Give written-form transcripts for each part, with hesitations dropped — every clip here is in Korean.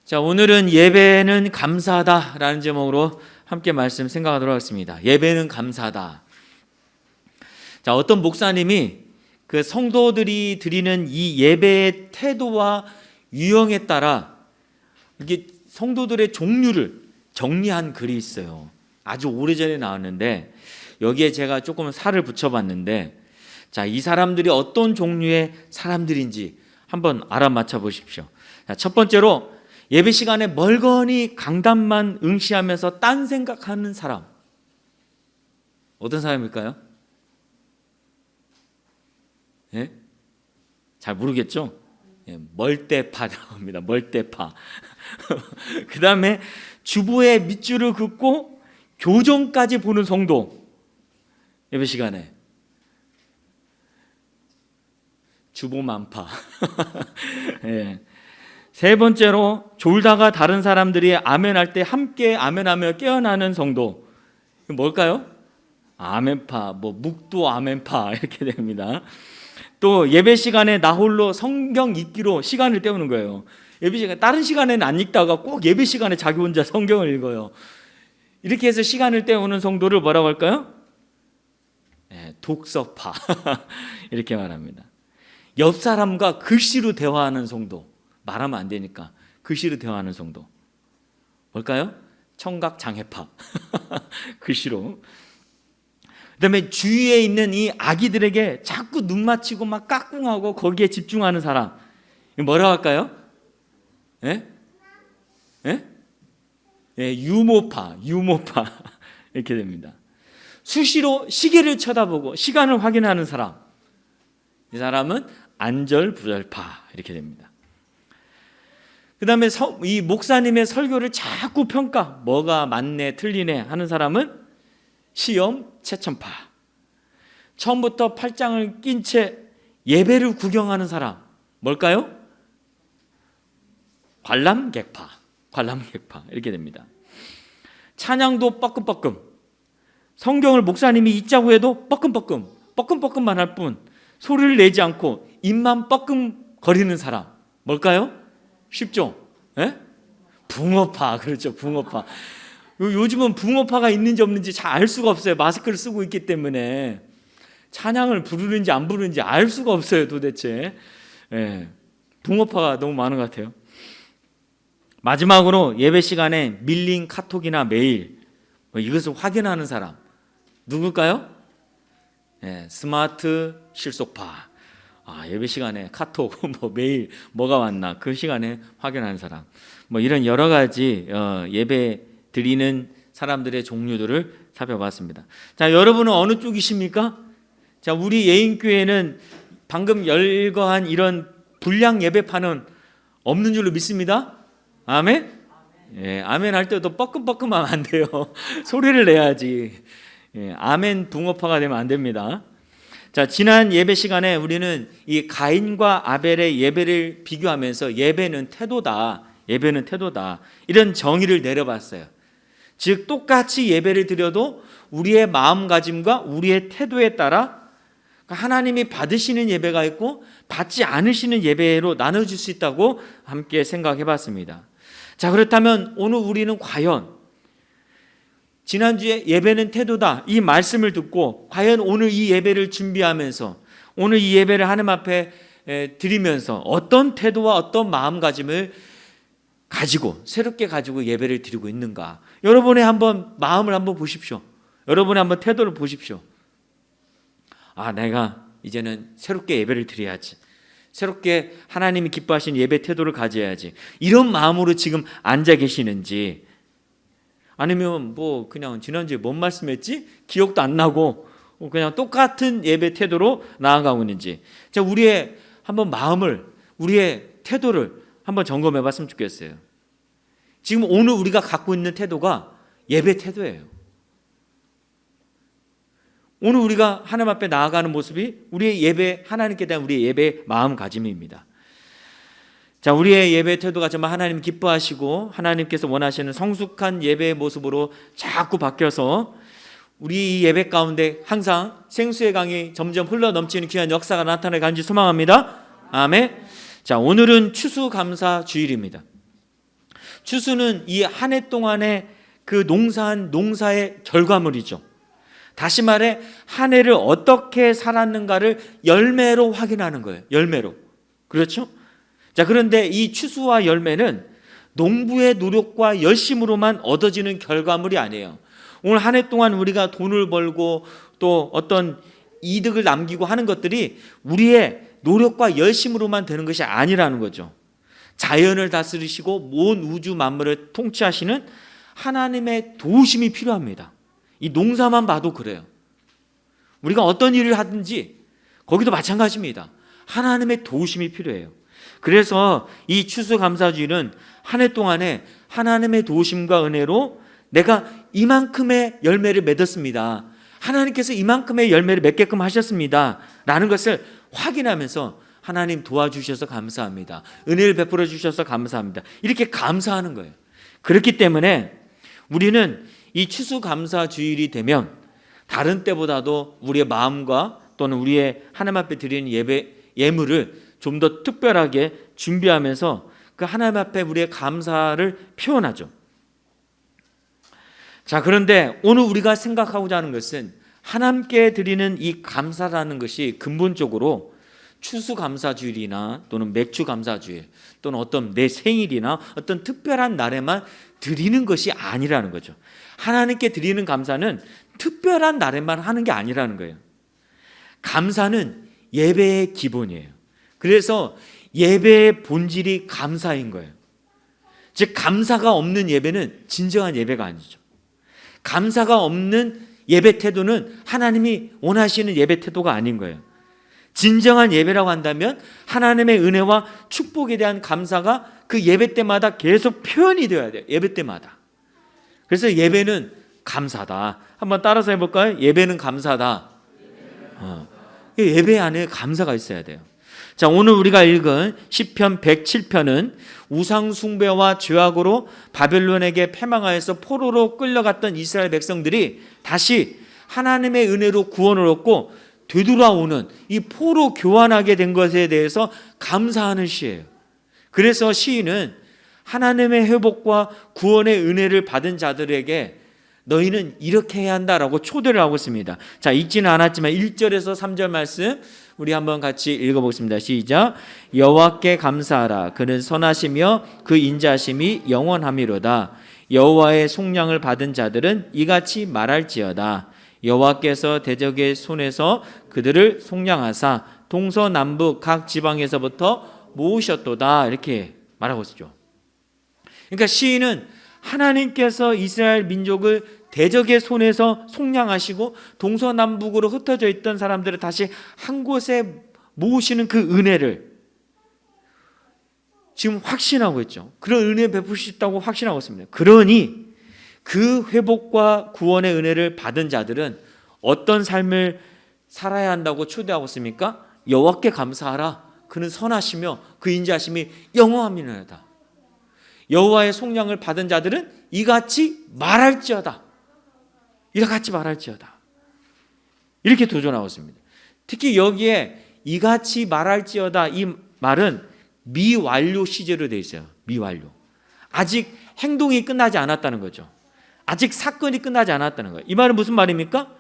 자, 오늘은 예배는 감사하다라는 제목으로 함께 말씀 생각하도록 하겠습니다. 예배는 감사하다. 자, 어떤 목사님이 그 성도들이 드리는 이 예배의 태도와 유형에 따라 이게 성도들의 종류를 정리한 글이 있어요. 아주 오래전에 나왔는데 여기에 제가 조금 살을 붙여봤는데, 자, 이 사람들이 어떤 종류의 사람들인지 한번 알아맞혀 보십시오. 자, 첫 번째로 예배 시간에 멀거니 강단만 응시하면서 딴 생각하는 사람. 어떤 사람일까요? 예? 잘 모르겠죠? 예, 멀대파라고 합니다. 멀대파. 그 다음에 주보에 밑줄을 긋고 교정까지 보는 성도. 예배 시간에 주보만파. 예. 세 번째로 졸다가 다른 사람들이 아멘할 때 함께 아멘하며 깨어나는 성도. 뭘까요? 아멘파, 묵도 아멘파 이렇게 됩니다. 또 예배 시간에 나 홀로 성경 읽기로 시간을 때우는 거예요. 예배 시간 다른 시간에는 안 읽다가 꼭 예배 시간에 자기 혼자 성경을 읽어요. 이렇게 해서 시간을 때우는 성도를 뭐라고 할까요? 네, 독서파 이렇게 말합니다. 옆 사람과 글씨로 대화하는 성도. 말하면 안 되니까 글씨로 대화하는 성도. 뭘까요? 청각장애파. 글씨로. 그다음에 주위에 있는 이 아기들에게 자꾸 눈 맞추고 막 까꿍하고 거기에 집중하는 사람. 뭐라고 할까요? 예? 예? 예, 유모파 이렇게 됩니다. 수시로 시계를 쳐다보고 시간을 확인하는 사람. 이 사람은 안절부절파 이렇게 됩니다. 그 다음에 이 목사님의 설교를 자꾸 평가, 뭐가 맞네 틀리네 하는 사람은 시험 채천파. 처음부터 팔짱을 낀 채 예배를 구경하는 사람, 뭘까요? 관람객파 이렇게 됩니다. 찬양도 뻐끔뻐끔, 성경을 목사님이 읽자고 해도 뻐끔뻐끔만 할 뿐 소리를 내지 않고 입만 뻐끔거리는 사람, 뭘까요? 쉽죠? 예? 붕어파. 그렇죠. 붕어파. 요즘은 붕어파가 있는지 없는지 잘 알 수가 없어요. 마스크를 쓰고 있기 때문에 찬양을 부르는지 안 부르는지 알 수가 없어요. 도대체. 예. 붕어파가 너무 많은 것 같아요. 마지막으로 예배 시간에 밀린 카톡이나 메일, 이것을 확인하는 사람 누굴까요? 예. 스마트 실속파. 예배 시간에 카톡, 메일 뭐가 왔나 그 시간에 확인하는 사람, 이런 여러 가지 예배 드리는 사람들의 종류들을 살펴봤습니다. 자, 여러분은 어느 쪽이십니까? 자, 우리 예인교회는 방금 열거한 이런 불량 예배파는 없는 줄로 믿습니다. 아멘? 예, 아멘 할 때도 뻐끔뻐끔하면 안 돼요. 소리를 내야지. 예, 아멘 붕어파가 되면 안 됩니다. 자, 지난 예배 시간에 우리는 이 가인과 아벨의 예배를 비교하면서 예배는 태도다 이런 정의를 내려봤어요. 즉 똑같이 예배를 드려도 우리의 마음가짐과 우리의 태도에 따라 하나님이 받으시는 예배가 있고 받지 않으시는 예배로 나눠질 수 있다고 함께 생각해 봤습니다. 자, 그렇다면 오늘 우리는 과연 지난주에 예배는 태도다 이 말씀을 듣고 과연 오늘 이 예배를 준비하면서 오늘 이 예배를 하나님 앞에 드리면서 어떤 태도와 어떤 마음가짐을 가지고 새롭게 가지고 예배를 드리고 있는가? 여러분의 한번 마음을 한번 보십시오. 여러분의 한번 태도를 보십시오. 내가 이제는 새롭게 예배를 드려야지. 새롭게 하나님이 기뻐하시는 예배 태도를 가져야지. 이런 마음으로 지금 앉아 계시는지, 아니면 그냥 지난주에 뭔 말씀했지? 기억도 안 나고 그냥 똑같은 예배 태도로 나아가고 있는지. 자, 우리의 한번 마음을, 우리의 태도를 한번 점검해 봤으면 좋겠어요. 지금 오늘 우리가 갖고 있는 태도가 예배 태도예요. 오늘 우리가 하나님 앞에 나아가는 모습이 우리의 예배, 하나님께 대한 우리의 예배 마음가짐입니다. 자, 우리의 예배 태도가 정말 하나님 기뻐하시고 하나님께서 원하시는 성숙한 예배의 모습으로 자꾸 바뀌어서 우리 예배 가운데 항상 생수의 강이 점점 흘러넘치는 귀한 역사가 나타나게 간지 소망합니다. 아멘. 자, 오늘은 추수감사 주일입니다. 추수는 이 한 해 동안의 그 농사한 농사의 결과물이죠. 다시 말해 한 해를 어떻게 살았는가를 열매로 확인하는 거예요. 열매로. 그렇죠? 자, 그런데 이 추수와 열매는 농부의 노력과 열심으로만 얻어지는 결과물이 아니에요. 오늘 한 해 동안 우리가 돈을 벌고 또 어떤 이득을 남기고 하는 것들이 우리의 노력과 열심으로만 되는 것이 아니라는 거죠. 자연을 다스리시고 온 우주 만물을 통치하시는 하나님의 도우심이 필요합니다. 이 농사만 봐도 그래요. 우리가 어떤 일을 하든지 거기도 마찬가지입니다. 하나님의 도우심이 필요해요. 그래서 이 추수감사주일은 한 해 동안에 하나님의 도우심과 은혜로 내가 이만큼의 열매를 맺었습니다. 하나님께서 이만큼의 열매를 맺게끔 하셨습니다. 라는 것을 확인하면서 하나님 도와주셔서 감사합니다. 은혜를 베풀어 주셔서 감사합니다. 이렇게 감사하는 거예요. 그렇기 때문에 우리는 이 추수감사주일이 되면 다른 때보다도 우리의 마음과 또는 우리의 하나님 앞에 드리는 예물을 좀 더 특별하게 준비하면서 그 하나님 앞에 우리의 감사를 표현하죠. 자, 그런데 오늘 우리가 생각하고자 하는 것은 하나님께 드리는 이 감사라는 것이 근본적으로 추수감사주일이나 또는 맥주감사주일 또는 어떤 내 생일이나 어떤 특별한 날에만 드리는 것이 아니라는 거죠. 하나님께 드리는 감사는 특별한 날에만 하는 게 아니라는 거예요. 감사는 예배의 기본이에요. 그래서 예배의 본질이 감사인 거예요. 즉 감사가 없는 예배는 진정한 예배가 아니죠. 감사가 없는 예배 태도는 하나님이 원하시는 예배 태도가 아닌 거예요. 진정한 예배라고 한다면 하나님의 은혜와 축복에 대한 감사가 그 예배 때마다 계속 표현이 되어야 돼요. 예배 때마다. 그래서 예배는 감사다. 한번 따라서 해볼까요? 예배는 감사다. 예배 안에 감사가 있어야 돼요. 자, 오늘 우리가 읽은 시편 107편은 우상 숭배와 죄악으로 바벨론에게 패망하여서 포로로 끌려갔던 이스라엘 백성들이 다시 하나님의 은혜로 구원을 얻고 되돌아오는 이 포로 교환하게 된 것에 대해서 감사하는 시예요. 그래서 시인은 하나님의 회복과 구원의 은혜를 받은 자들에게 너희는 이렇게 해야 한다라고 초대를 하고 있습니다. 자, 읽지는 않았지만 1절에서 3절 말씀 우리 한번 같이 읽어보겠습니다. 시작. 여호와께 감사하라. 그는 선하시며 그 인자하심이 영원하미로다. 여호와의 속량을 받은 자들은 이같이 말할지어다. 여호와께서 대적의 손에서 그들을 속량하사 동서남북 각 지방에서부터 모으셨도다. 이렇게 말하고 있죠. 그러니까 시인은 하나님께서 이스라엘 민족을 대적의 손에서 속량하시고 동서남북으로 흩어져 있던 사람들을 다시 한 곳에 모으시는 그 은혜를 지금 확신하고 있죠. 그런 은혜 베푸시다고 확신하고 있습니다. 그러니 그 회복과 구원의 은혜를 받은 자들은 어떤 삶을 살아야 한다고 초대하고 있습니까? 여호와께 감사하라. 그는 선하시며 그 인자하심이 영원하미로다. 여호와의 속량을 받은 자들은 이같이 말할지어다. 이같이 말할지어다. 이렇게 도전하고 있습니다. 특히 여기에 이같이 말할지어다 이 말은 미완료 시제로 되어 있어요. 미완료. 아직 행동이 끝나지 않았다는 거죠. 아직 사건이 끝나지 않았다는 거예요. 이 말은 무슨 말입니까?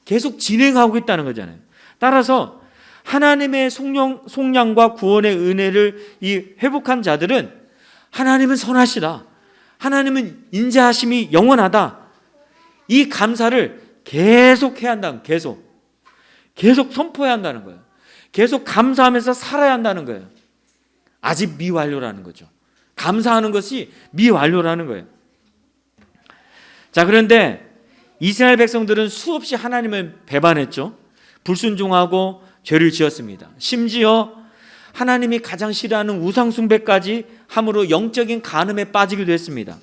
계속 진행하고 있다는 거잖아요. 따라서 하나님의 속량과 구원의 은혜를 이 회복한 자들은 하나님은 선하시다. 하나님은 인자하심이 영원하다. 이 감사를 계속 해야 한다는 거예요. 계속 선포해야 한다는 거예요. 계속 감사하면서 살아야 한다는 거예요. 아직 미완료라는 거죠. 감사하는 것이 미완료라는 거예요. 자, 그런데 이스라엘 백성들은 수없이 하나님을 배반했죠. 불순종하고 죄를 지었습니다. 심지어 하나님이 가장 싫어하는 우상숭배까지 함으로 영적인 간음에 빠지기도 했습니다.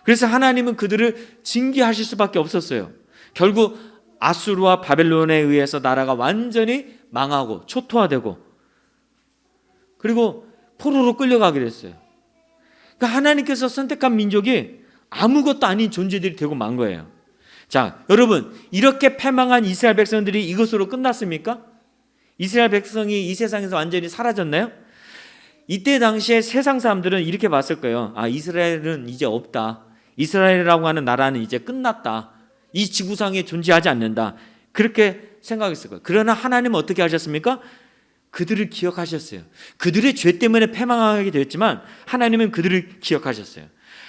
그래서 하나님은 그들을 징계하실 수밖에 없었어요. 결국 아수르와 바벨론에 의해서 나라가 완전히 망하고 초토화되고 그리고 포로로 끌려가게 됐어요. 그러니까 하나님께서 선택한 민족이 아무것도 아닌 존재들이 되고 만 거예요. 자, 여러분, 이렇게 패망한 이스라엘 백성들이 이것으로 끝났습니까? 이스라엘 백성이 이 세상에서 완전히 사라졌나요? 이때 당시에 세상 사람들은 이렇게 봤을 거예요. 아, 이스라엘은 이제 없다. 이스라엘이라고 하는 나라는 이제 끝났다. 이 지구상에 존재하지 않는다. 그렇게 생각했을 거예요. 그러나 하나님은 어떻게 하셨습니까? 그들을 기억하셨어요. 그들의 죄 때문에 패망하게 되었지만 하나님은 그들을 기억하셨어요.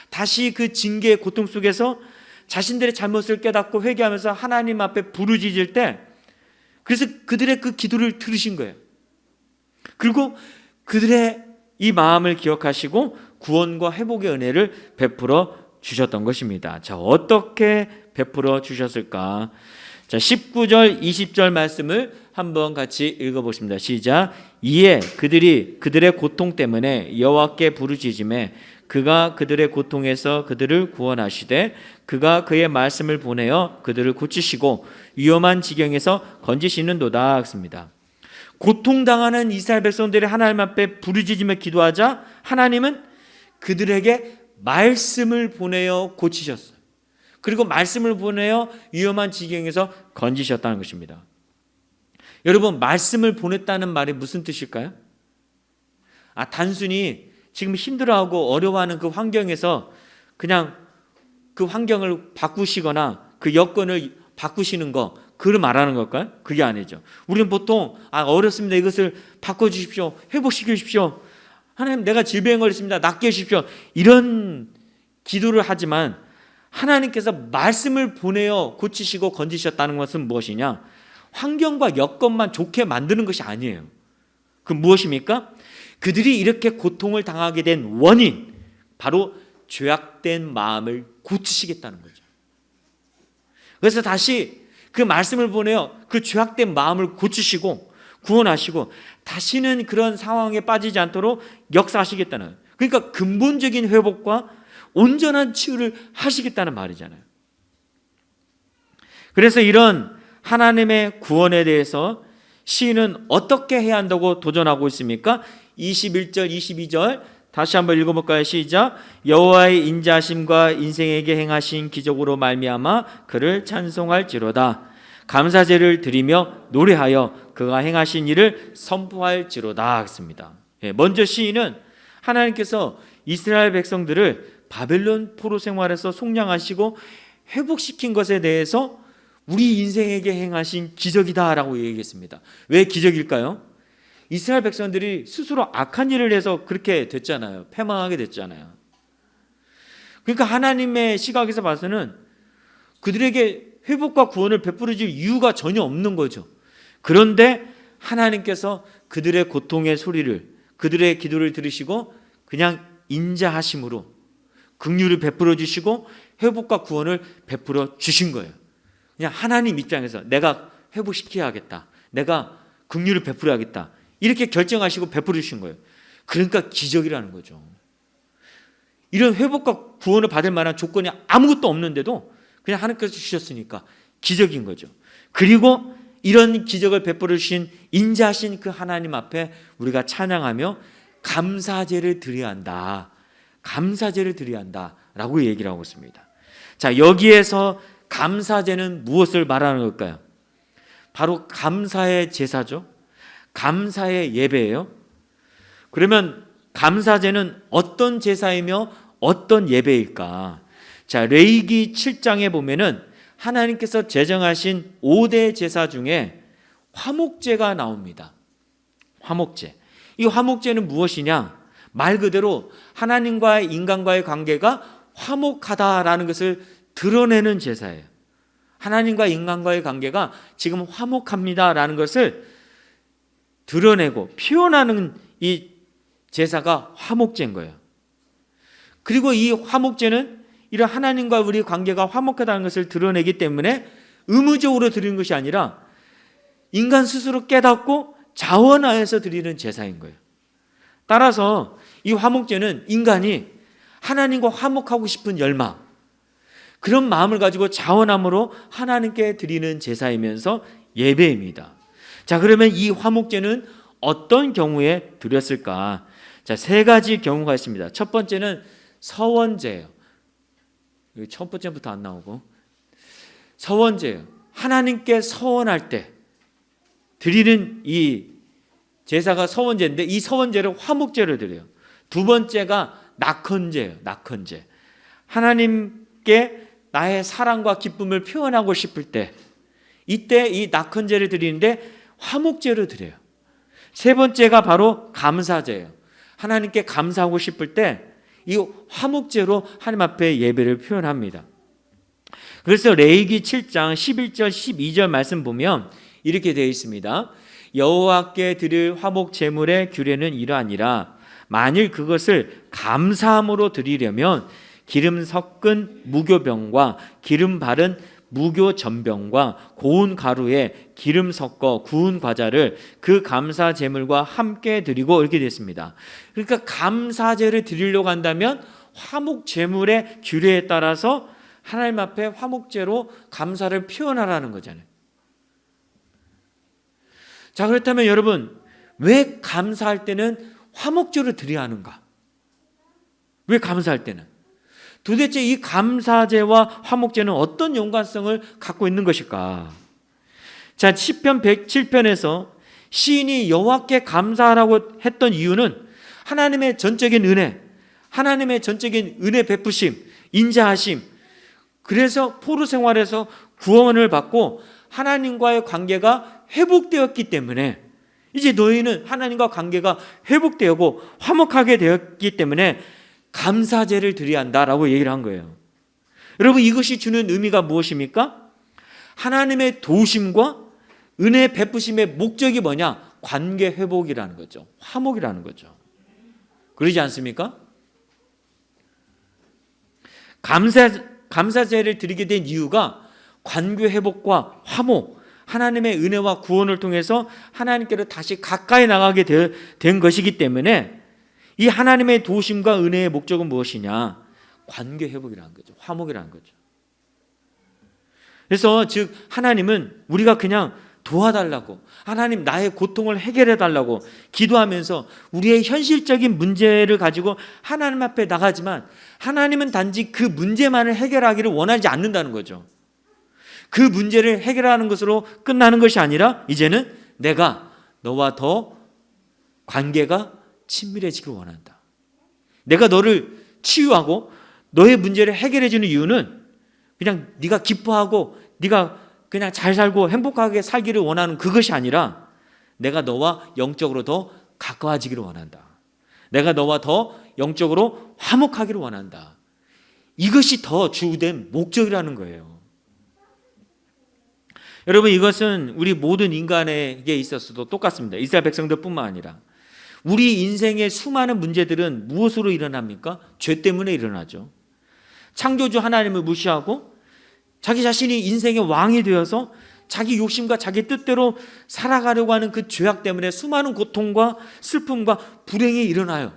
다시 그 징계의 고통 속에서 자신들의 잘못을 깨닫고 회개하면서 하나님 앞에 부르짖을 때, 그래서 그들의 그 기도를 들으신 거예요. 그리고 그들의 이 마음을 기억하시고 구원과 회복의 은혜를 베풀어 주셨던 것입니다. 자, 어떻게 베풀어 주셨을까? 자, 19절, 20절 말씀을 한번 같이 읽어보겠습니다. 시작. 이에 그들이 그들의 고통 때문에 여호와께 부르짖음에 그가 그들의 고통에서 그들을 구원하시되 그가 그의 말씀을 보내어 그들을 고치시고 위험한 지경에서 건지시는도다 했습니다. 고통당하는 이스라엘 백성들이 하나님 앞에 부르짖으며 기도하자 하나님은 그들에게 말씀을 보내어 고치셨어요. 그리고 말씀을 보내어 위험한 지경에서 건지셨다는 것입니다. 여러분, 말씀을 보냈다는 말이 무슨 뜻일까요? 단순히 지금 힘들어하고 어려워하는 그 환경에서 그냥 그 환경을 바꾸시거나 그 여건을 바꾸시는 거, 그걸 말하는 걸까요? 그게 아니죠. 우리는 보통 어렵습니다. 이것을 바꿔주십시오. 회복시켜 주십시오. 하나님, 내가 질병에 걸렸습니다. 낫게 해주십시오. 이런 기도를 하지만 하나님께서 말씀을 보내어 고치시고 건지셨다는 것은 무엇이냐? 환경과 여건만 좋게 만드는 것이 아니에요. 그 무엇입니까? 그들이 이렇게 고통을 당하게 된 원인, 바로 죄악된 마음을 고치시겠다는 거죠. 그래서 다시 그 말씀을 보내어 그 죄악된 마음을 고치시고 구원하시고 다시는 그런 상황에 빠지지 않도록 역사하시겠다는 거예요. 그러니까 근본적인 회복과 온전한 치유를 하시겠다는 말이잖아요. 그래서 이런 하나님의 구원에 대해서 시인은 어떻게 해야 한다고 도전하고 있습니까? 21절, 22절 다시 한번 읽어볼까요? 시작. 여호와의 인자하심과 인생에게 행하신 기적으로 말미암아 그를 찬송할지로다. 감사제를 드리며 노래하여 그가 행하신 일을 선포할지로다 했습니다. 먼저 시인은 하나님께서 이스라엘 백성들을 바벨론 포로 생활에서 속량하시고 회복시킨 것에 대해서 우리 인생에게 행하신 기적이다라고 얘기했습니다. 왜 기적일까요? 이스라엘 백성들이 스스로 악한 일을 해서 그렇게 됐잖아요. 패망하게 됐잖아요. 그러니까 하나님의 시각에서 봐서는 그들에게 회복과 구원을 베풀어 줄 이유가 전혀 없는 거죠. 그런데 하나님께서 그들의 고통의 소리를, 그들의 기도를 들으시고 그냥 인자하심으로 긍휼을 베풀어 주시고 회복과 구원을 베풀어 주신 거예요. 그냥 하나님 입장에서 내가 회복시켜야겠다, 내가 긍휼을 베풀어야겠다, 이렇게 결정하시고 베풀어 주신 거예요. 그러니까 기적이라는 거죠. 이런 회복과 구원을 받을 만한 조건이 아무것도 없는데도 그냥 하나님께서 주셨으니까 기적인 거죠. 그리고 이런 기적을 베풀어 주신 인자하신 그 하나님 앞에 우리가 찬양하며 감사제를 드려야 한다. 감사제를 드려야 한다라고 얘기를 하고 있습니다. 자, 여기에서 감사제는 무엇을 말하는 걸까요? 바로 감사의 제사죠. 감사의 예배예요. 그러면 감사제는 어떤 제사이며 어떤 예배일까? 자, 레위기 7장에 보면은 하나님께서 제정하신 5대 제사 중에 화목제가 나옵니다. 화목제. 이 화목제는 무엇이냐? 말 그대로 하나님과 인간과의 관계가 화목하다라는 것을 드러내는 제사예요. 하나님과 인간과의 관계가 지금 화목합니다라는 것을 드러내고 표현하는 이 제사가 화목제인 거예요. 그리고 이 화목제는 이런 하나님과 우리 관계가 화목하다는 것을 드러내기 때문에 의무적으로 드리는 것이 아니라 인간 스스로 깨닫고 자원하여서 드리는 제사인 거예요. 따라서 이 화목제는 인간이 하나님과 화목하고 싶은 열망, 그런 마음을 가지고 자원함으로 하나님께 드리는 제사이면서 예배입니다. 자, 그러면 이 화목제는 어떤 경우에 드렸을까? 자, 세 가지 경우가 있습니다. 첫 번째는 서원제예요. 첫 번째부터 안 나오고 서원제예요. 하나님께 서원할 때 드리는 이 제사가 서원제인데 이 서원제를 화목제로 드려요. 두 번째가 낙헌제예요. 낙헌제. 하나님께 나의 사랑과 기쁨을 표현하고 싶을 때 이때 이 낙헌제를 드리는데 화목제로 드려요. 세 번째가 바로 감사제예요. 하나님께 감사하고 싶을 때 이 화목제로 하나님 앞에 예배를 표현합니다. 그래서 레위기 7장 11절 12절 말씀 보면 이렇게 되어 있습니다. 여호와께 드릴 화목 제물의 규례는 이러하니라. 만일 그것을 감사함으로 드리려면 기름 섞은 무교병과 기름 바른 무교 전병과 고운 가루에 기름 섞어 구운 과자를 그 감사 제물과 함께 드리고 이렇게 됐습니다. 그러니까 감사제를 드리려고 한다면 화목 제물의 규례에 따라서 하나님 앞에 화목제로 감사를 표현하라는 거잖아요. 자, 그렇다면 여러분, 왜 감사할 때는 화목제로 드려야 하는가? 왜 감사할 때는? 도대체 이 감사제와 화목제는 어떤 연관성을 갖고 있는 것일까? 자, 시편 107편에서 시인이 여호와께 감사하라고 했던 이유는 하나님의 전적인 은혜, 하나님의 전적인 은혜 베푸심, 인자하심, 그래서 포로 생활에서 구원을 받고 하나님과의 관계가 회복되었기 때문에 이제 너희는 하나님과 관계가 회복되고 화목하게 되었기 때문에 감사제를 드려야 한다라고 얘기를 한 거예요. 여러분, 이것이 주는 의미가 무엇입니까? 하나님의 도우심과 은혜 베푸심의 목적이 뭐냐? 관계 회복이라는 거죠. 화목이라는 거죠. 그러지 않습니까? 감사제를 드리게 된 이유가 관계 회복과 화목, 하나님의 은혜와 구원을 통해서 하나님께로 다시 가까이 나가게 된 것이기 때문에 이 하나님의 도우심과 은혜의 목적은 무엇이냐? 관계 회복이라는 거죠. 화목이라는 거죠. 그래서 즉 하나님은 우리가 그냥 도와달라고, 하나님 나의 고통을 해결해 달라고 기도하면서 우리의 현실적인 문제를 가지고 하나님 앞에 나가지만 하나님은 단지 그 문제만을 해결하기를 원하지 않는다는 거죠. 그 문제를 해결하는 것으로 끝나는 것이 아니라 이제는 내가 너와 더 관계가 친밀해지길 원한다. 내가 너를 치유하고 너의 문제를 해결해 주는 이유는 그냥 네가 기뻐하고 네가 그냥 잘 살고 행복하게 살기를 원하는 그것이 아니라 내가 너와 영적으로 더 가까워지기를 원한다. 내가 너와 더 영적으로 화목하기를 원한다. 이것이 더 주된 목적이라는 거예요. 여러분, 이것은 우리 모든 인간에게 있어서도 똑같습니다. 이스라엘 백성들뿐만 아니라 우리 인생의 수많은 문제들은 무엇으로 일어납니까? 죄 때문에 일어나죠. 창조주 하나님을 무시하고 자기 자신이 인생의 왕이 되어서 자기 욕심과 자기 뜻대로 살아가려고 하는 그 죄악 때문에 수많은 고통과 슬픔과 불행이 일어나요.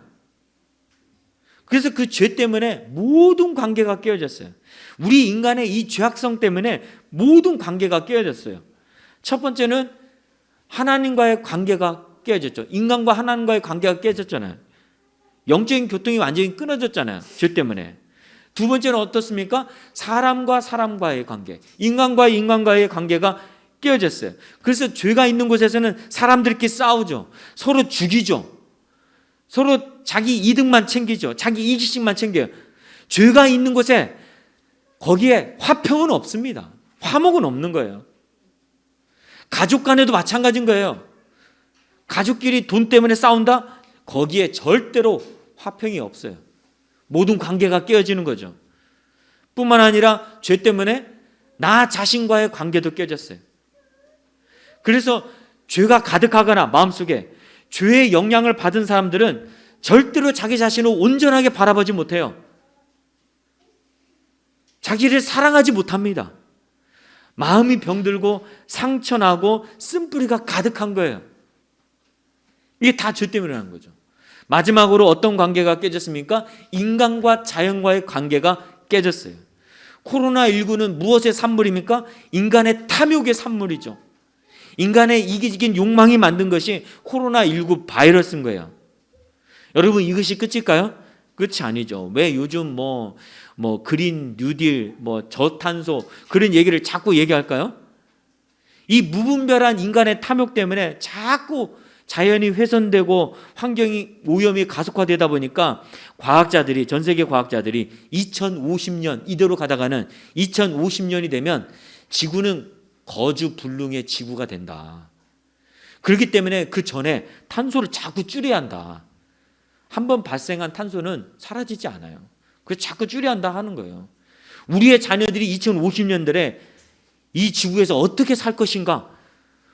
그래서 그 죄 때문에 모든 관계가 깨어졌어요. 우리 인간의 이 죄악성 때문에 모든 관계가 깨어졌어요. 첫 번째는 하나님과의 관계가 깨어졌죠. 인간과 하나님과의 관계가 깨졌잖아요. 영적인 교통이 완전히 끊어졌잖아요. 죄 때문에. 두 번째는 어떻습니까? 사람과 사람과의 관계, 인간과 인간과의 관계가 깨어졌어요. 그래서 죄가 있는 곳에서는 사람들끼리 싸우죠. 서로 죽이죠. 서로 자기 이득만 챙기죠. 자기 이기심만 챙겨요. 죄가 있는 곳에 거기에 화평은 없습니다. 화목은 없는 거예요. 가족 간에도 마찬가지인 거예요. 가족끼리 돈 때문에 싸운다? 거기에 절대로 화평이 없어요. 모든 관계가 깨어지는 거죠. 뿐만 아니라 죄 때문에 나 자신과의 관계도 깨졌어요. 그래서 죄가 가득하거나 마음속에 죄의 영향을 받은 사람들은 절대로 자기 자신을 온전하게 바라보지 못해요. 자기를 사랑하지 못합니다. 마음이 병들고 상처나고 쓴뿌리가 가득한 거예요. 이게 다 죄 때문에 하는 거죠. 마지막으로 어떤 관계가 깨졌습니까? 인간과 자연과의 관계가 깨졌어요. 코로나19는 무엇의 산물입니까? 인간의 탐욕의 산물이죠. 인간의 이기적인 욕망이 만든 것이 코로나19 바이러스인 거예요. 여러분, 이것이 끝일까요? 끝이 아니죠. 왜 요즘 그린 뉴딜, 저탄소 그런 얘기를 자꾸 얘기할까요? 이 무분별한 인간의 탐욕 때문에 자꾸 자연이 훼손되고 환경이 오염이 가속화되다 보니까 과학자들이, 전 세계 과학자들이 2050년 이대로 가다가는 2050년이 되면 지구는 거주 불능의 지구가 된다. 그렇기 때문에 그 전에 탄소를 자꾸 줄여야 한다. 한번 발생한 탄소는 사라지지 않아요. 그래서 자꾸 줄여야 한다 하는 거예요. 우리의 자녀들이 2050년들에 이 지구에서 어떻게 살 것인가,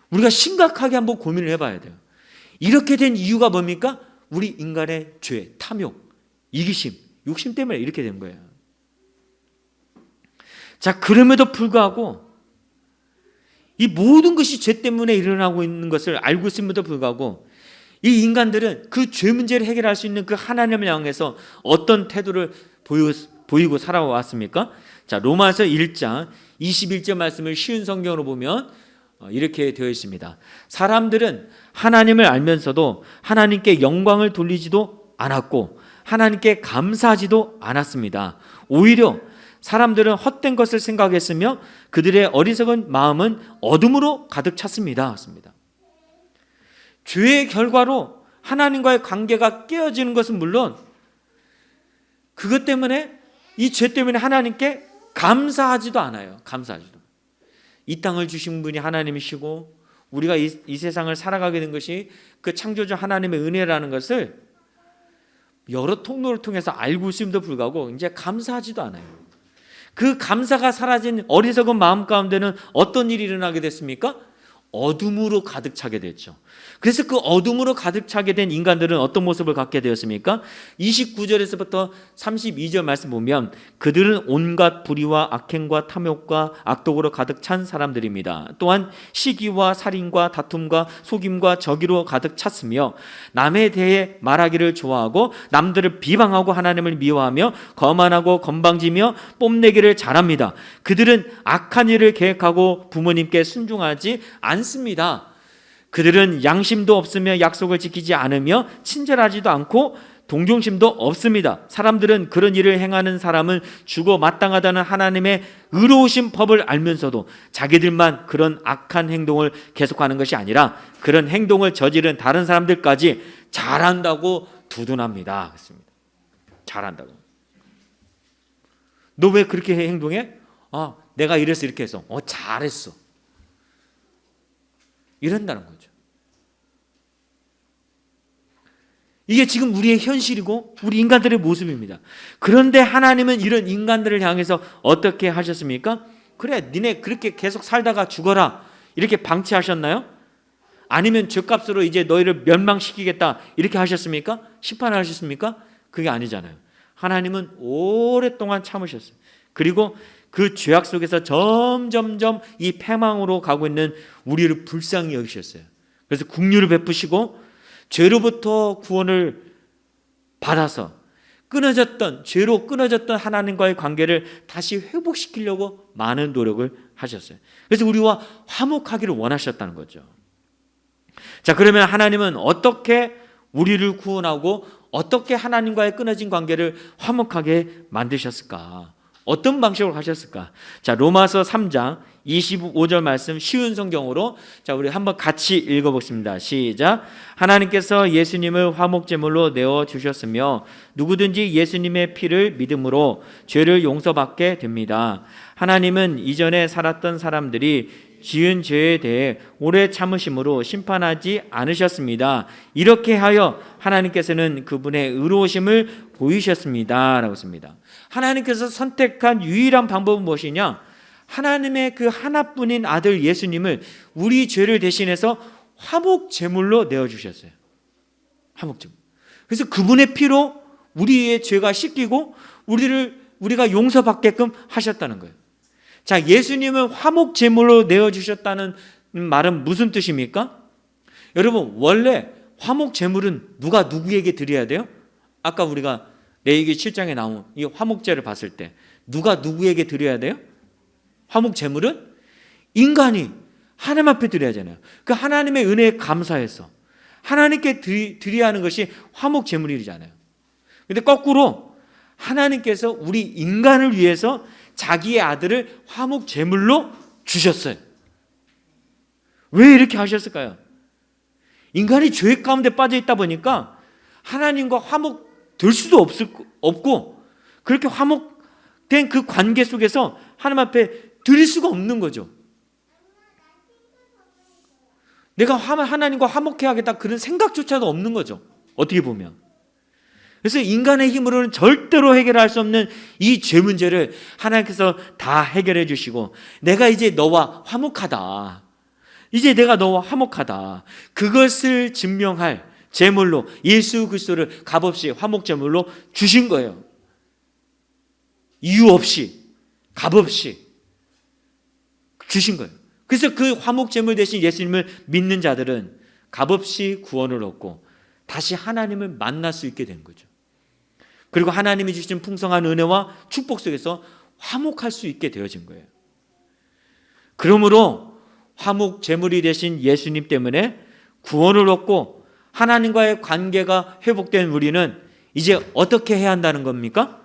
우리가 심각하게 한번 고민을 해봐야 돼요. 이렇게 된 이유가 뭡니까? 우리 인간의 죄, 탐욕, 이기심, 욕심 때문에 이렇게 된 거예요. 자, 그럼에도 불구하고 이 모든 것이 죄 때문에 일어나고 있는 것을 알고 있음에도 불구하고 이 인간들은 그 죄 문제를 해결할 수 있는 그 하나님을 향해서 어떤 태도를 보이고 살아왔습니까? 자, 로마서 1장 21절 말씀을 쉬운 성경으로 보면 이렇게 되어 있습니다. 사람들은 하나님을 알면서도 하나님께 영광을 돌리지도 않았고 하나님께 감사하지도 않았습니다. 오히려 사람들은 헛된 것을 생각했으며 그들의 어리석은 마음은 어둠으로 가득 찼습니다. 죄의 결과로 하나님과의 관계가 깨어지는 것은 물론 그것 때문에, 이 죄 때문에 하나님께 감사하지도 않아요. 이 땅을 주신 분이 하나님이시고 우리가 이 세상을 살아가게 된 것이 그 창조주 하나님의 은혜라는 것을 여러 통로를 통해서 알고 있음에도 불구하고 이제 감사하지도 않아요. 그 감사가 사라진 어리석은 마음 가운데는 어떤 일이 일어나게 됐습니까? 어둠으로 가득 차게 됐죠. 그래서 그 어둠으로 가득 차게 된 인간들은 어떤 모습을 갖게 되었습니까? 29절에서부터 32절 말씀 보면 그들은 온갖 불의와 악행과 탐욕과 악독으로 가득 찬 사람들입니다. 또한 시기와 살인과 다툼과 속임과 저기로 가득 찼으며 남에 대해 말하기를 좋아하고 남들을 비방하고 하나님을 미워하며 거만하고 건방지며 뽐내기를 잘합니다. 그들은 악한 일을 계획하고 부모님께 순종하지 않습니다. 그들은 양심도 없으며 약속을 지키지 않으며 친절하지도 않고 동정심도 없습니다. 사람들은 그런 일을 행하는 사람은 죽어 마땅하다는 하나님의 의로우신 법을 알면서도 자기들만 그런 악한 행동을 계속하는 것이 아니라 그런 행동을 저지른 다른 사람들까지 잘한다고 두둔합니다. 잘한다고. 너 왜 그렇게 행동해? 내가 이래서 이렇게 해서. 잘했어. 이런다는 거죠. 이게 지금 우리의 현실이고 우리 인간들의 모습입니다. 그런데 하나님은 이런 인간들을 향해서 어떻게 하셨습니까? 그래, 니네 그렇게 계속 살다가 죽어라 이렇게 방치하셨나요? 아니면 죄값으로 이제 너희를 멸망시키겠다 이렇게 하셨습니까? 심판하셨습니까? 그게 아니잖아요. 하나님은 오랫동안 참으셨어요. 그리고 그 죄악 속에서 점점점 이 패망으로 가고 있는 우리를 불쌍히 여기셨어요. 그래서 긍휼을 베푸시고 죄로부터 구원을 받아서 죄로 끊어졌던 하나님과의 관계를 다시 회복시키려고 많은 노력을 하셨어요. 그래서 우리와 화목하기를 원하셨다는 거죠. 자, 그러면 하나님은 어떻게 우리를 구원하고 어떻게 하나님과의 끊어진 관계를 화목하게 만드셨을까? 어떤 방식으로 하셨을까? 자, 로마서 3장 25절 말씀 쉬운 성경으로 자, 우리 한번 같이 읽어보겠습니다. 시작. 하나님께서 예수님을 화목제물로 내어 주셨으며 누구든지 예수님의 피를 믿음으로 죄를 용서받게 됩니다. 하나님은 이전에 살았던 사람들이 지은 죄에 대해 오래 참으심으로 심판하지 않으셨습니다. 이렇게 하여 하나님께서는 그분의 의로우심을 보이셨습니다. 라고 씁니다. 하나님께서 선택한 유일한 방법은 무엇이냐? 하나님의 그 하나뿐인 아들 예수님을 우리 죄를 대신해서 화목 제물로 내어주셨어요. 화목 제물. 그래서 그분의 피로 우리의 죄가 씻기고 우리가 용서받게끔 하셨다는 거예요. 자, 예수님을 화목 제물로 내어주셨다는 말은 무슨 뜻입니까? 여러분, 원래 화목 제물은 누가 누구에게 드려야 돼요? 아까 우리가 레위기 7장에 나온 이 화목제를 봤을 때 누가 누구에게 드려야 돼요? 화목 제물은 인간이 하나님 앞에 드려야 하잖아요. 그 하나님의 은혜에 감사해서 하나님께 드려야 하는 것이 화목 제물이잖아요. 그런데 거꾸로 하나님께서 우리 인간을 위해서 자기의 아들을 화목 제물로 주셨어요. 왜 이렇게 하셨을까요? 인간이 죄 가운데 빠져 있다 보니까 하나님과 화목될 수도 없고 그렇게 화목된 그 관계 속에서 하나님 앞에 드릴 수가 없는 거죠. 내가 하나님과 화목해야겠다 그런 생각조차도 없는 거죠. 어떻게 보면. 그래서 인간의 힘으로는 절대로 해결할 수 없는 이 죄 문제를 하나님께서 다 해결해 주시고, 내가 이제 너와 화목하다, 이제 내가 너와 화목하다, 그것을 증명할 제물로 예수 그리스도를 값없이 화목 제물로 주신 거예요. 이유 없이, 값없이 주신 거예요. 그래서 그 화목 제물 대신 예수님을 믿는 자들은 값없이 구원을 얻고 다시 하나님을 만날 수 있게 된 거죠. 그리고 하나님이 주신 풍성한 은혜와 축복 속에서 화목할 수 있게 되어진 거예요. 그러므로 화목 제물이 되신 예수님 때문에 구원을 얻고 하나님과의 관계가 회복된 우리는 이제 어떻게 해야 한다는 겁니까?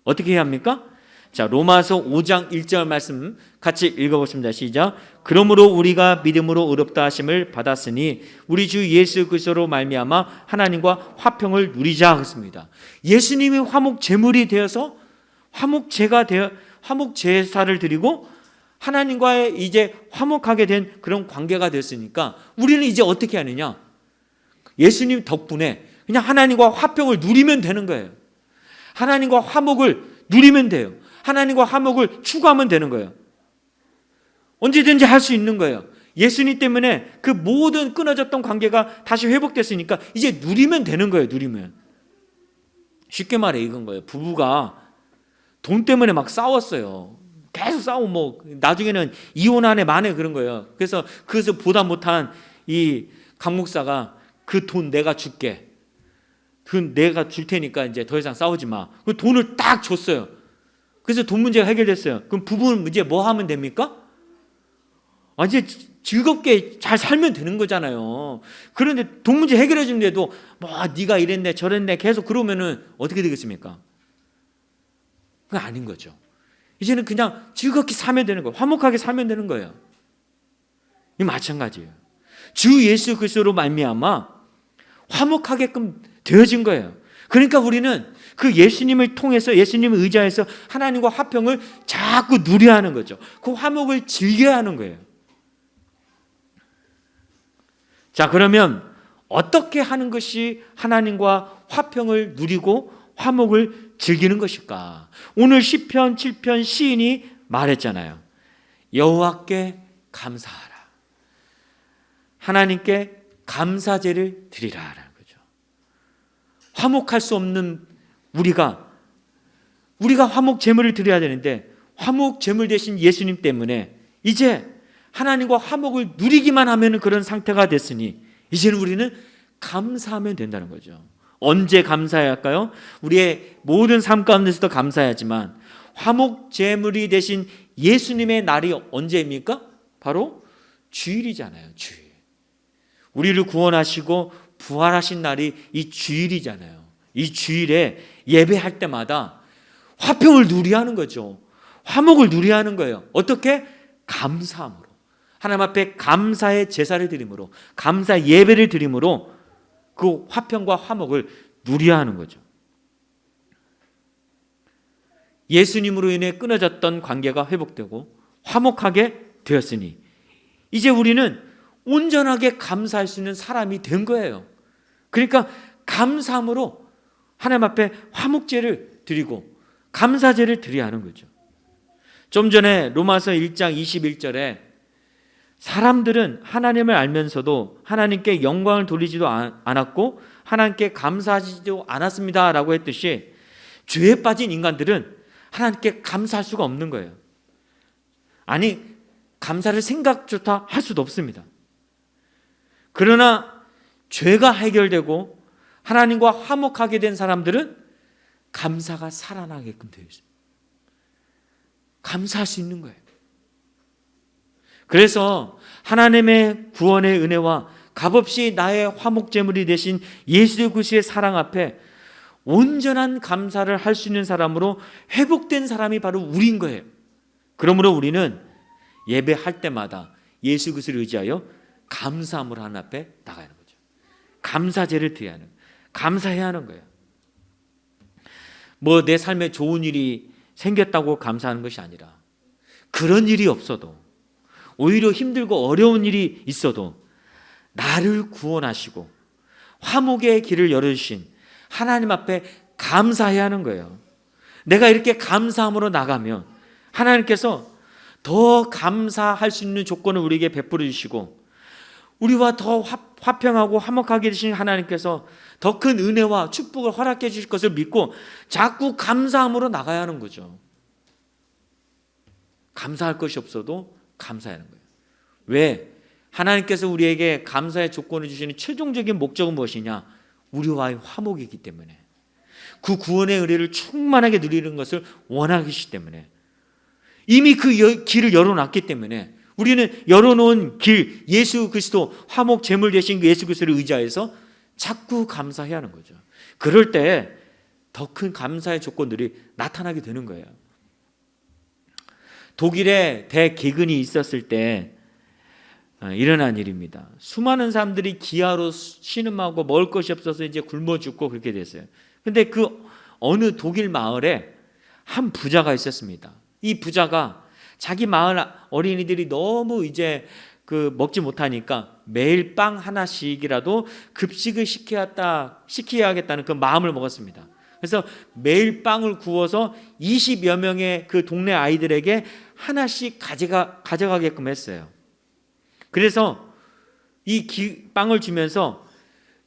어떻게 해야 합니까? 자, 로마서 5장 1절 말씀 같이 읽어보겠습니다. 시작. 그러므로 우리가 믿음으로 의롭다 하심을 받았으니 우리 주 예수 그리스도로 말미암아 하나님과 화평을 누리자 했습니다. 예수님이 화목 제물이 되어서 화목 제사를 드리고 하나님과의 이제 화목하게 된 그런 관계가 됐으니까 우리는 이제 어떻게 하느냐? 예수님 덕분에 그냥 하나님과 화평을 누리면 되는 거예요. 하나님과 화목을 누리면 돼요. 하나님과 화목을 추구하면 되는 거예요. 언제든지 할 수 있는 거예요. 예수님 때문에 그 모든 끊어졌던 관계가 다시 회복됐으니까 이제 누리면 되는 거예요. 누리면. 쉽게 말해 이건 거예요. 부부가 돈 때문에 막 싸웠어요. 계속 싸우고 뭐 나중에는 이혼하네 마네 그런 거예요. 그래서 그것을 보다 못한 이 강목사가 그 돈 내가 줄게. 그 내가 줄 테니까 이제 더 이상 싸우지 마. 그 돈을 딱 줬어요. 그래서 돈 문제가 해결됐어요. 그럼 부부는 이제 뭐 하면 됩니까? 이제 즐겁게 잘 살면 되는 거잖아요. 그런데 돈 문제 해결해 주는데도 뭐 네가 이랬네 저랬네 계속 그러면은 어떻게 되겠습니까? 그건 아닌 거죠. 이제는 그냥 즐겁게 살면 되는 거예요. 화목하게 살면 되는 거예요. 이 마찬가지예요. 주 예수 그리스도로 말미암아 화목하게끔 되어진 거예요. 그러니까 우리는 그 예수님을 통해서 예수님을 의지해서 하나님과 화평을 자꾸 누려야 하는 거죠. 그 화목을 즐겨야 하는 거예요. 자, 그러면 어떻게 하는 것이 하나님과 화평을 누리고 화목을 즐기는 것일까? 오늘 시편 7편 시인이 말했잖아요. 여호와께 감사하라. 하나님께 감사제를 드리라. 화목할 수 없는 우리가 화목 제물을 드려야 되는데 화목 제물 대신 예수님 때문에 이제 하나님과 화목을 누리기만 하면 그런 상태가 됐으니 이제는 우리는 감사하면 된다는 거죠. 언제 감사해야 할까요? 우리의 모든 삶 가운데서도 감사해야지만 화목 제물이 되신 예수님의 날이 언제입니까? 바로 주일이잖아요. 주일. 우리를 구원하시고 부활하신 날이 이 주일이잖아요. 이 주일에 예배할 때마다 화평을 누리하는 거죠. 화목을 누리하는 거예요. 어떻게? 감사함으로. 하나님 앞에 감사의 제사를 드림으로, 감사 예배를 드림으로 그 화평과 화목을 누려야 하는 거죠. 예수님으로 인해 끊어졌던 관계가 회복되고 화목하게 되었으니 이제 우리는 온전하게 감사할 수 있는 사람이 된 거예요. 그러니까 감사함으로 하나님 앞에 화목제를 드리고 감사제를 드려야 하는 거죠. 좀 전에 로마서 1장 21절에 사람들은 하나님을 알면서도 하나님께 영광을 돌리지도 않았고 하나님께 감사하지도 않았습니다 라고 했듯이 죄에 빠진 인간들은 하나님께 감사할 수가 없는 거예요. 아니, 감사를 생각조차 할 수도 없습니다. 그러나 죄가 해결되고 하나님과 화목하게 된 사람들은 감사가 살아나게끔 되어 있습니다. 감사할 수 있는 거예요. 그래서 하나님의 구원의 은혜와 값없이 나의 화목제물이 되신 예수 그리스도의 사랑 앞에 온전한 감사를 할 수 있는 사람으로 회복된 사람이 바로 우리인 거예요. 그러므로 우리는 예배할 때마다 예수 그리스도를 의지하여 감사함으로 하나님 앞에 나가는 거죠. 감사제를 드려야 하는, 감사해야 하는 거예요. 뭐 내 삶에 좋은 일이 생겼다고 감사하는 것이 아니라, 그런 일이 없어도, 오히려 힘들고 어려운 일이 있어도 나를 구원하시고 화목의 길을 열어주신 하나님 앞에 감사해야 하는 거예요. 내가 이렇게 감사함으로 나가면 하나님께서 더 감사할 수 있는 조건을 우리에게 베풀어 주시고, 우리와 더 화평하고 화목하게 되신 하나님께서 더 큰 은혜와 축복을 허락해 주실 것을 믿고 자꾸 감사함으로 나가야 하는 거죠. 감사할 것이 없어도 감사하는 거예요. 왜? 하나님께서 우리에게 감사의 조건을 주시는 최종적인 목적은 무엇이냐? 우리와의 화목이기 때문에, 그 구원의 은혜를 충만하게 누리는 것을 원하시기 때문에, 이미 그 길을 열어놨기 때문에, 우리는 열어놓은 길, 예수 그리스도 화목 제물 되신 그 예수 그리스도를 의지하여서 자꾸 감사해야 하는 거죠. 그럴 때 더 큰 감사의 조건들이 나타나게 되는 거예요. 독일에 대개근이 있었을 때 일어난 일입니다. 수많은 사람들이 기아로 신음하고 먹을 것이 없어서 이제 굶어 죽고 그렇게 됐어요. 근데 그 어느 독일 마을에 한 부자가 있었습니다. 이 부자가 자기 마을 어린이들이 너무 이제 먹지 못하니까 매일 빵 하나씩이라도 급식을 시켜야겠다는 그 마음을 먹었습니다. 그래서 매일 빵을 구워서 20여 명의 그 동네 아이들에게 하나씩 가져가게끔 했어요. 그래서 이 빵을 주면서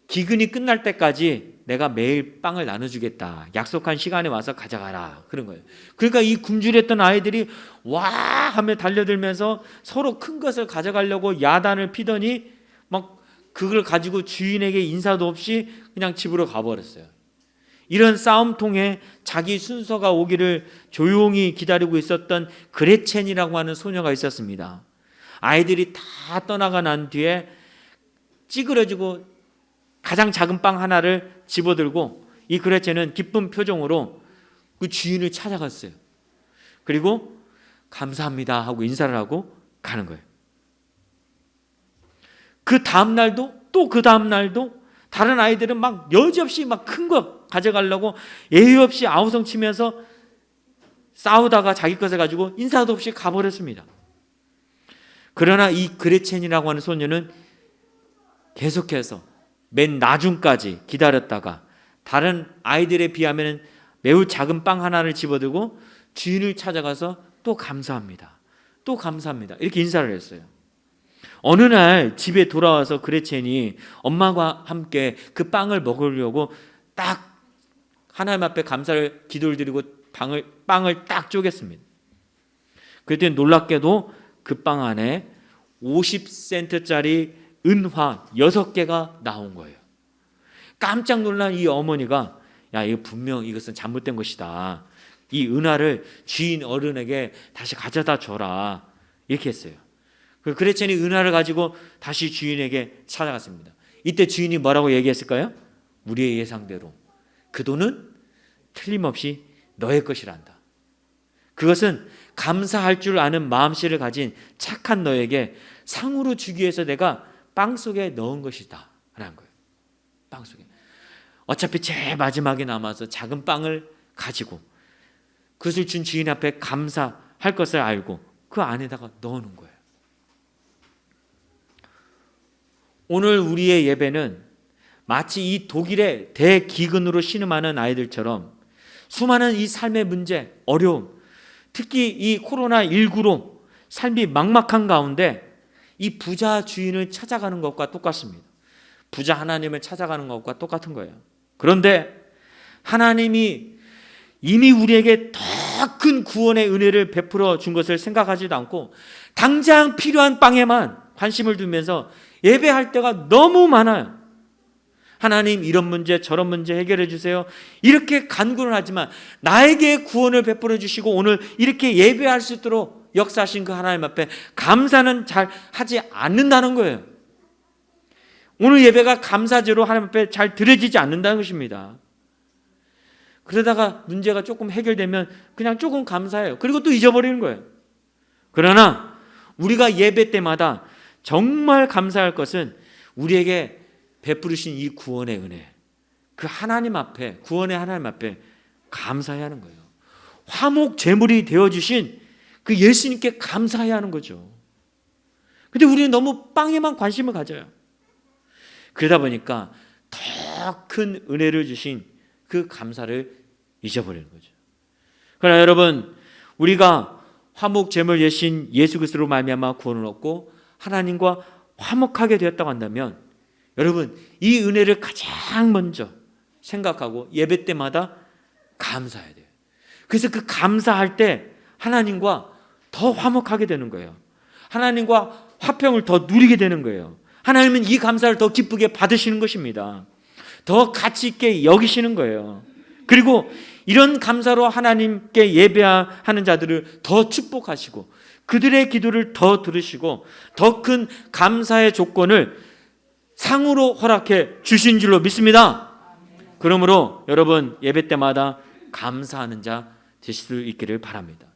기근이 끝날 때까지 내가 매일 빵을 나눠주겠다, 약속한 시간에 와서 가져가라, 그런 거예요. 그러니까 이 굶주렸던 아이들이 와 하며 달려들면서 서로 큰 것을 가져가려고 야단을 피더니 막 그걸 가지고 주인에게 인사도 없이 그냥 집으로 가버렸어요. 이런 싸움통에 자기 순서가 오기를 조용히 기다리고 있었던 그레첸이라고 하는 소녀가 있었습니다. 아이들이 다 떠나가 난 뒤에 찌그러지고 가장 작은 빵 하나를 집어들고 이 그레첸은 기쁜 표정으로 그 주인을 찾아갔어요. 그리고 감사합니다 하고 인사를 하고 가는 거예요. 그 다음 날도 또 그 다음 날도 다른 아이들은 막 여지없이 막 큰 거 가져가려고 예의 없이 아우성 치면서 싸우다가 자기 것을 가지고 인사도 없이 가버렸습니다. 그러나 이 그레첸이라고 하는 소녀는 계속해서 맨 나중까지 기다렸다가 다른 아이들에 비하면 매우 작은 빵 하나를 집어들고 주인을 찾아가서 또 감사합니다, 또 감사합니다 이렇게 인사를 했어요. 어느 날 집에 돌아와서 그레첸이 엄마와 함께 그 빵을 먹으려고 딱 하나님 앞에 감사를 기도를 드리고 빵을 딱 쪼갰습니다. 그랬더니 놀랍게도 그 빵 안에 50센트짜리 은화 6개가 나온 거예요. 깜짝 놀란 이 어머니가, 야, 이거 분명 이것은 잘못된 것이다, 이 은화를 주인 어른에게 다시 가져다 줘라, 이렇게 했어요. 그레첸이 은화를 가지고 다시 주인에게 찾아갔습니다. 이때 주인이 뭐라고 얘기했을까요? 우리의 예상대로 그 돈은 틀림없이 너의 것이란다. 그것은 감사할 줄 아는 마음씨를 가진 착한 너에게 상으로 주기 위해서 내가 빵 속에 넣은 것이다 라는 거예요. 빵 속에 어차피 제일 마지막에 남아서 작은 빵을 가지고 그것을 준 주인 앞에 감사할 것을 알고 그 안에다가 넣어놓은 거예요. 오늘 우리의 예배는 마치 이 독일의 대기근으로 신음하는 아이들처럼 수많은 이 삶의 문제, 어려움, 특히 이 코로나19로 삶이 막막한 가운데 이 부자 주인을 찾아가는 것과 똑같습니다. 부자 하나님을 찾아가는 것과 똑같은 거예요. 그런데 하나님이 이미 우리에게 더 큰 구원의 은혜를 베풀어 준 것을 생각하지도 않고 당장 필요한 빵에만 관심을 두면서 예배할 때가 너무 많아요. 하나님 이런 문제 저런 문제 해결해 주세요, 이렇게 간구를 하지만 나에게 구원을 베풀어 주시고 오늘 이렇게 예배할 수 있도록 역사하신 그 하나님 앞에 감사는 잘 하지 않는다는 거예요. 오늘 예배가 감사제로 하나님 앞에 잘 드려지지 않는다는 것입니다. 그러다가 문제가 조금 해결되면 그냥 조금 감사해요. 그리고 또 잊어버리는 거예요. 그러나 우리가 예배 때마다 정말 감사할 것은 우리에게 베푸르신 이 구원의 은혜, 그 하나님 앞에, 구원의 하나님 앞에 감사해야 하는 거예요. 화목 제물이 되어주신 그 예수님께 감사해야 하는 거죠. 근데 우리는 너무 빵에만 관심을 가져요. 그러다 보니까 더 큰 은혜를 주신 그 감사를 잊어버리는 거죠. 그러나 여러분, 우리가 화목 제물 대신 예수 그리스도로 말미암아 구원을 얻고 하나님과 화목하게 되었다고 한다면, 여러분, 이 은혜를 가장 먼저 생각하고 예배 때마다 감사해야 돼요. 그래서 그 감사할 때 하나님과 더 화목하게 되는 거예요. 하나님과 화평을 더 누리게 되는 거예요. 하나님은 이 감사를 더 기쁘게 받으시는 것입니다. 더 가치 있게 여기시는 거예요. 그리고 이런 감사로 하나님께 예배하는 자들을 더 축복하시고 그들의 기도를 더 들으시고 더 큰 감사의 조건을 상으로 허락해 주신 줄로 믿습니다. 그러므로 여러분, 예배 때마다 감사하는 자 되실 수 있기를 바랍니다.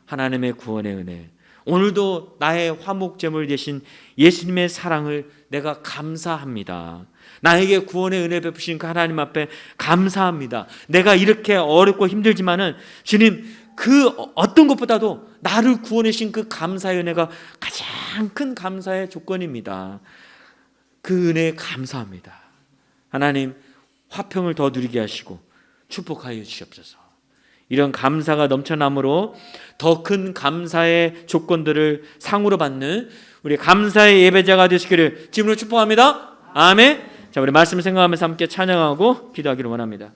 하나님의 구원의 은혜, 오늘도 나의 화목 제물 되신 예수님의 사랑을 내가 감사합니다. 나에게 구원의 은혜 베푸신 그 하나님 앞에 감사합니다. 내가 이렇게 어렵고 힘들지만은 주님, 그 어떤 것보다도 나를 구원해 주신 그 감사의 은혜가 가장 큰 감사의 조건입니다. 그 은혜에 감사합니다. 하나님, 화평을 더 누리게 하시고 축복하여 주시옵소서. 이런 감사가 넘쳐남으로 더 큰 감사의 조건들을 상으로 받는 우리 감사의 예배자가 되시기를 주님으로 축복합니다. 아멘. 자, 우리 말씀 생각하면서 함께 찬양하고 기도하기를 원합니다.